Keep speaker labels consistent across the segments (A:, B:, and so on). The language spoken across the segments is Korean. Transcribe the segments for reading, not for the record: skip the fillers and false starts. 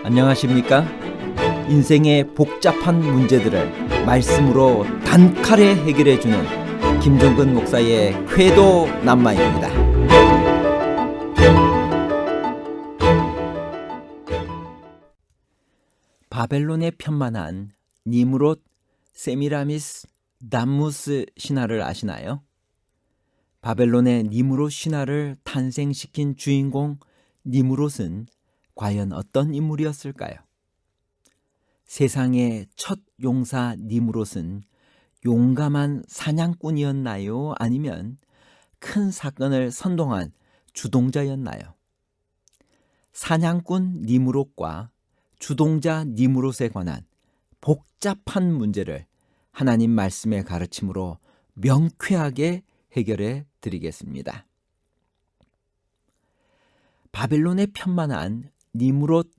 A: 안녕하십니까? 인생의 복잡한 문제들을 말씀으로 단칼에 해결해주는 김종근 목사의 쾌도 남마입니다. 바벨론에 편만한 니므롯, 세미라미스, 담무스 신화를 아시나요? 바벨론의 니므롯 신화를 탄생시킨 주인공 니므롯은 과연 어떤 인물이었을까요? 세상의 첫 용사 니므롯은 용감한 사냥꾼이었나요? 아니면 큰 사건을 선동한 주동자였나요? 사냥꾼 니므롯과 주동자 니므롯에 관한 복잡한 문제를 하나님 말씀의 가르침으로 명쾌하게 해결해 드리겠습니다. 바벨론에 편만한 니므롯,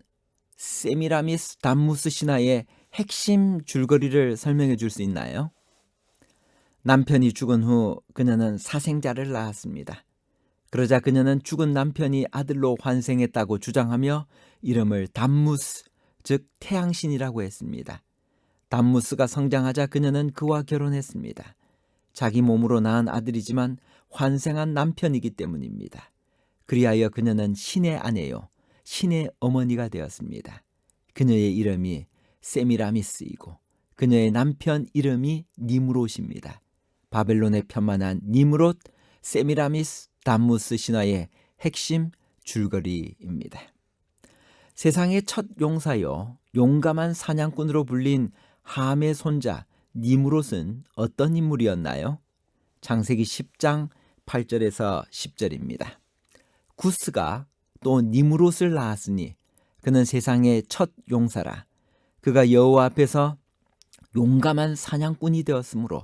A: 세미라미스, 담무스 신화의 핵심 줄거리를 설명해 줄 수 있나요? 남편이 죽은 후 그녀는 사생자를 낳았습니다. 그러자 그녀는 죽은 남편이 아들로 환생했다고 주장하며 이름을 담무스, 즉 태양신이라고 했습니다. 담무스가 성장하자 그녀는 그와 결혼했습니다. 자기 몸으로 낳은 아들이지만 환생한 남편이기 때문입니다. 그리하여 그녀는 신의 아내요, 신의 어머니가 되었습니다. 그녀의 이름이 세미라미스이고 그녀의 남편 이름이 니므롯입니다. 바벨론에 편만한 니므롯, 세미라미스, 담무스 신화의 핵심 줄거리입니다. 세상의 첫 용사요, 용감한 사냥꾼으로 불린 함의 손자 니므롯은 어떤 인물이었나요? 창세기 10장 8절에서 10절입니다. 구스가 또 니므롯을 낳았으니 그는 세상의 첫 용사라. 그가 여호와 앞에서 용감한 사냥꾼이 되었으므로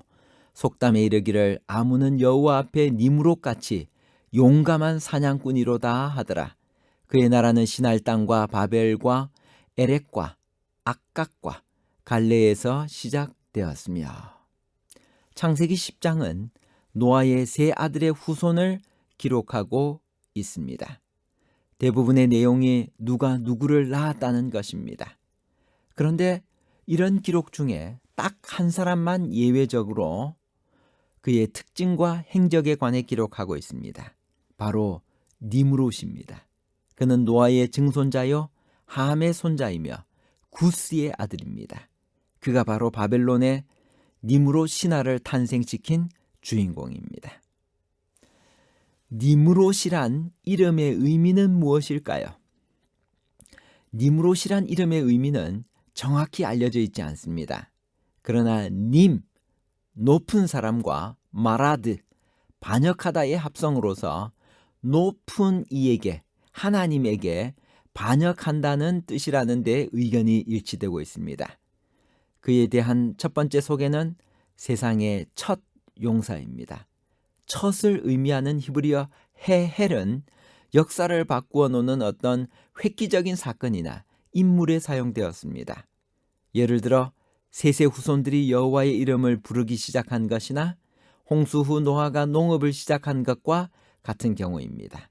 A: 속담에 이르기를 아무는 여호와 앞에 니므롯같이 용감한 사냥꾼이로다 하더라. 그의 나라는 시날 땅과 바벨과 에렉과 악각과 갈레에서 시작되었으며. 창세기 10장은 노아의 세 아들의 후손을 기록하고 있습니다. 대부분의 내용이 누가 누구를 낳았다는 것입니다. 그런데 이런 기록 중에 딱 한 사람만 예외적으로 그의 특징과 행적에 관해 기록하고 있습니다. 바로 니므롯입니다. 그는 노아의 증손자요 함의 손자이며 구스의 아들입니다. 그가 바로 바벨론의 니므롯 신화를 탄생시킨 주인공입니다. 니므롯이란 이름의 의미는 무엇일까요? 니므롯이란 이름의 의미는 정확히 알려져 있지 않습니다. 그러나 님, 높은 사람과 마라드, 반역하다의 합성으로서 높은 이에게, 하나님에게 반역한다는 뜻이라는 데 의견이 일치되고 있습니다. 그에 대한 첫 번째 소개는 세상의 첫 용사입니다. 첫을 의미하는 히브리어 헤헬은 역사를 바꾸어 놓는 어떤 획기적인 사건이나 인물에 사용되었습니다. 예를 들어 셋의 후손들이 여호와의 이름을 부르기 시작한 것이나 홍수 후 노아가 농업을 시작한 것과 같은 경우입니다.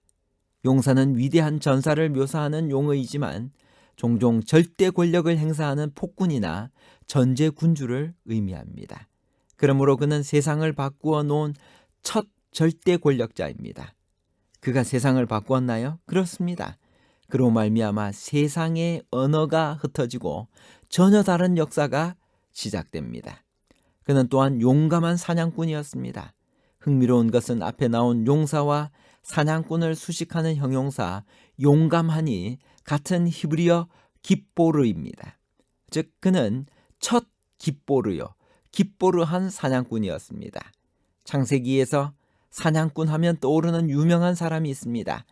A: 용사는 위대한 전사를 묘사하는 용어이지만 종종 절대 권력을 행사하는 폭군이나 전제 군주를 의미합니다. 그러므로 그는 세상을 바꾸어 놓은 첫 절대 권력자입니다. 그가 세상을 바꾸었나요? 그렇습니다. 그로 말미암아 세상의 언어가 흩어지고 전혀 다른 역사가 시작됩니다. 그는 또한 용감한 사냥꾼이었습니다. 흥미로운 것은 앞에 나온 용사와 사냥꾼을 수식하는 형용사 용감하니 같은 히브리어 깁보르입니다. 즉 그는 첫 깁보르요, 깁보르한 사냥꾼이었습니다. 창세기에서 사냥꾼 하면 떠오르는 유명한 사람이 있습니다.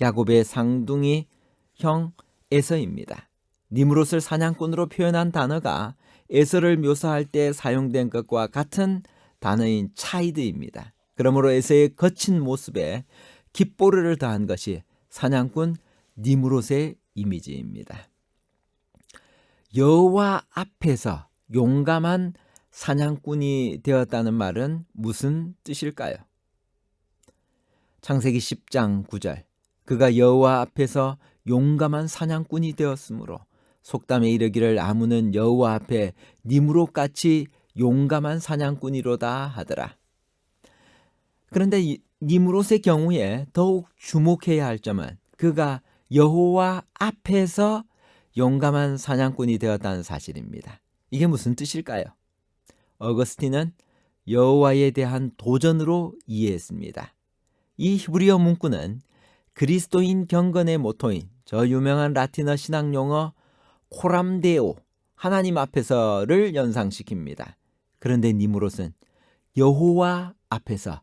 A: 야곱의 상둥이 형 에서입니다. 니므롯을 사냥꾼으로 표현한 단어가 에서를 묘사할 때 사용된 것과 같은 단어인 차이드입니다. 그러므로 에서의 거친 모습에 깁보르를 더한 것이 사냥꾼 니므롯의 이미지입니다. 여호와 앞에서 용감한 사냥꾼이 되었다는 말은 무슨 뜻일까요? 창세기 10장 9절 그가 여호와 앞에서 용감한 사냥꾼이 되었으므로 속담에 이르기를 아문은 여호와 앞에 니므롯같이 용감한 사냥꾼이로다 하더라. 그런데 니므롯의 경우에 더욱 주목해야 할 점은 그가 여호와 앞에서 용감한 사냥꾼이 되었다는 사실입니다. 이게 무슨 뜻일까요? 어거스틴은 여호와에 대한 도전으로 이해했습니다. 이 히브리어 문구는 그리스도인 경건의 모토인 저 유명한 라틴어 신학 용어 코람데오, 하나님 앞에서를 연상시킵니다. 그런데 니므롯은 여호와 앞에서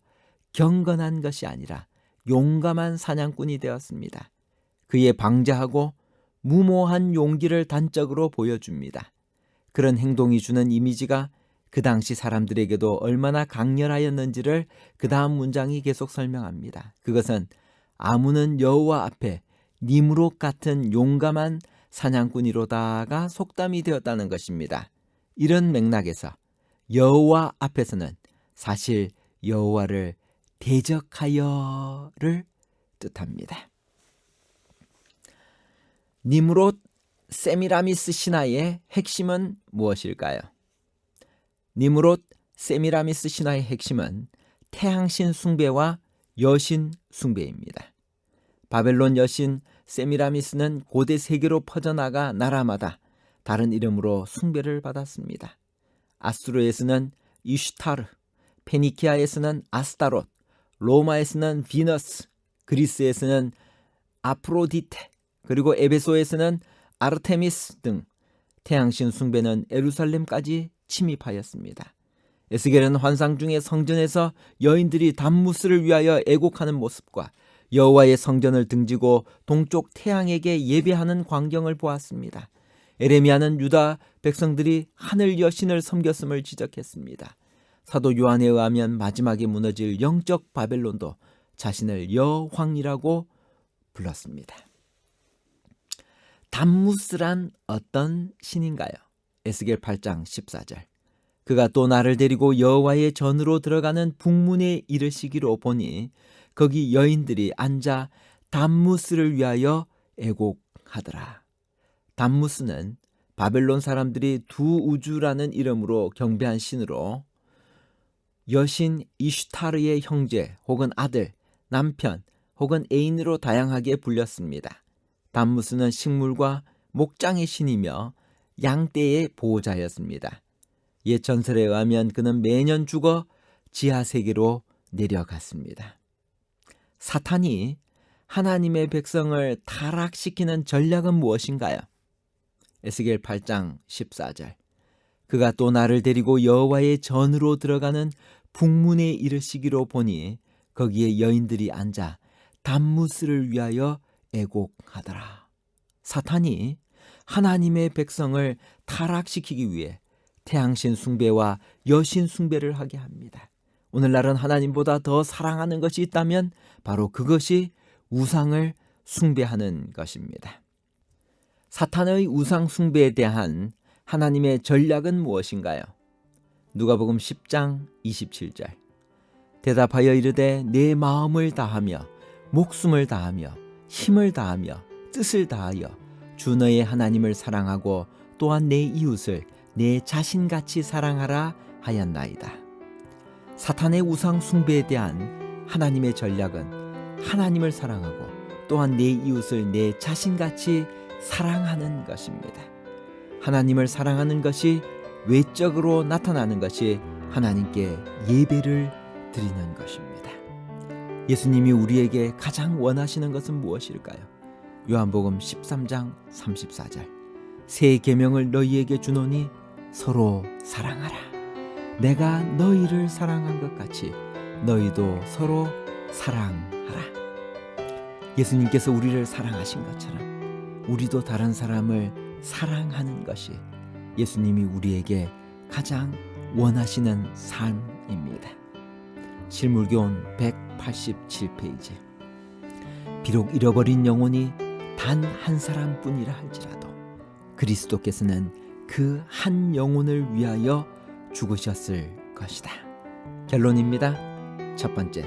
A: 경건한 것이 아니라 용감한 사냥꾼이 되었습니다. 그의 방자하고 무모한 용기를 단적으로 보여줍니다. 그런 행동이 주는 이미지가 그 당시 사람들에게도 얼마나 강렬하였는지를 그 다음 문장이 계속 설명합니다. 그것은 아문은 여호와 앞에 니므롯 같은 용감한 사냥꾼이로다가 속담이 되었다는 것입니다. 이런 맥락에서 여호와 앞에서는 사실 여호와를 대적하여를 뜻합니다. 니므롯 세미라미스 신화의 핵심은 무엇일까요? 니므롯 세미라미스 신화의 핵심은 태양신 숭배와 여신 숭배입니다. 바벨론 여신 세미라미스는 고대 세계로 퍼져나가 나라마다 다른 이름으로 숭배를 받았습니다. 아수르에서는 이슈타르, 페니키아에서는 아스타롯, 로마에서는 비너스, 그리스에서는 아프로디테, 그리고 에베소에서는 아르테미스 등 태양신 숭배는 예루살렘까지 침입하였습니다. 에스겔은 환상 중에 성전에서 여인들이 담무스를 위하여 애곡하는 모습과 여호와의 성전을 등지고 동쪽 태양에게 예배하는 광경을 보았습니다. 에레미야는 유다 백성들이 하늘 여신을 섬겼음을 지적했습니다. 사도 요한에 의하면 마지막에 무너질 영적 바벨론도 자신을 여왕이라고 불렀습니다. 담무스란 어떤 신인가요? 에스겔 8장 14절. 그가 또 나를 데리고 여호와의 전으로 들어가는 북문에 이르시기로 보니 거기 여인들이 앉아 담무스를 위하여 애곡하더라. 담무스는 바벨론 사람들이 두우주라는 이름으로 경배한 신으로 여신 이슈타르의 형제 혹은 아들, 남편 혹은 애인으로 다양하게 불렸습니다. 담무스는 식물과 목장의 신이며 양떼의 보호자였습니다. 옛 전설에 의하면 그는 매년 죽어 지하세계로 내려갔습니다. 사탄이 하나님의 백성을 타락시키는 전략은 무엇인가요? 에스겔 8장 14절. 그가 또 나를 데리고 여호와의 전으로 들어가는 북문에 이르시기로 보니 거기에 여인들이 앉아 담무스를 위하여 애곡하더라. 사탄이 하나님의 백성을 타락시키기 위해 태양신 숭배와 여신 숭배를 하게 합니다. 오늘날은 하나님보다 더 사랑하는 것이 있다면 바로 그것이 우상을 숭배하는 것입니다. 사탄의 우상 숭배에 대한 하나님의 전략은 무엇인가요? 누가복음 10장 27절. 대답하여 이르되 내 마음을 다하며 목숨을 다하며 힘을 다하며 뜻을 다하여 주 너의 하나님을 사랑하고 또한 내 이웃을 내 자신같이 사랑하라 하였나이다. 사탄의 우상 숭배에 대한 하나님의 전략은 하나님을 사랑하고 또한 내 이웃을 내 자신같이 사랑하는 것입니다. 하나님을 사랑하는 것이 외적으로 나타나는 것이 하나님께 예배를 드리는 것입니다. 예수님이 우리에게 가장 원하시는 것은 무엇일까요? 요한복음 13장 34절. 새 계명을 너희에게 주노니 서로 사랑하라. 내가 너희를 사랑한 것 같이 너희도 서로 사랑하라. 예수님께서 우리를 사랑하신 것처럼 우리도 다른 사람을 사랑하는 것이 예수님이 우리에게 가장 원하시는 삶입니다. 실물교훈 187페이지. 비록 잃어버린 영혼이 단 한 사람뿐이라 할지라도 그리스도께서는 그 한 영혼을 위하여 죽으셨을 것이다. 결론입니다. 첫 번째,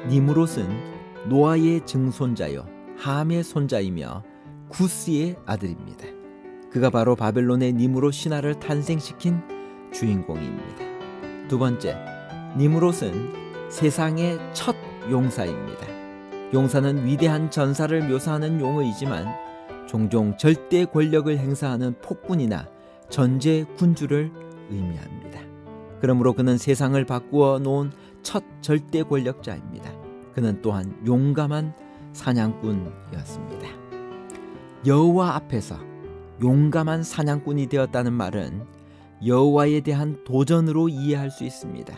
A: 니므롯은 노아의 증손자요 함의 손자이며 구스의 아들입니다. 그가 바로 바벨론의 니무롯 신화를 탄생시킨 주인공입니다. 두 번째, 니무롯은 세상의 첫 용사입니다. 용사는 위대한 전사를 묘사하는 용어이지만 종종 절대 권력을 행사하는 폭군이나 전제 군주를 의미합니다. 그러므로 그는 세상을 바꾸어 놓은 첫 절대 권력자입니다. 그는 또한 용감한 사냥꾼이었습니다. 여호와 앞에서 용감한 사냥꾼이 되었다는 말은 여호와에 대한 도전으로 이해할 수 있습니다.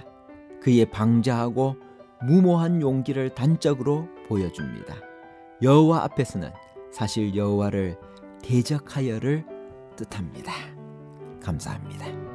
A: 그의 방자하고 무모한 용기를 단적으로 보여줍니다. 여호와 앞에서는 사실 여호와를 대적하여를 뜻합니다. 감사합니다.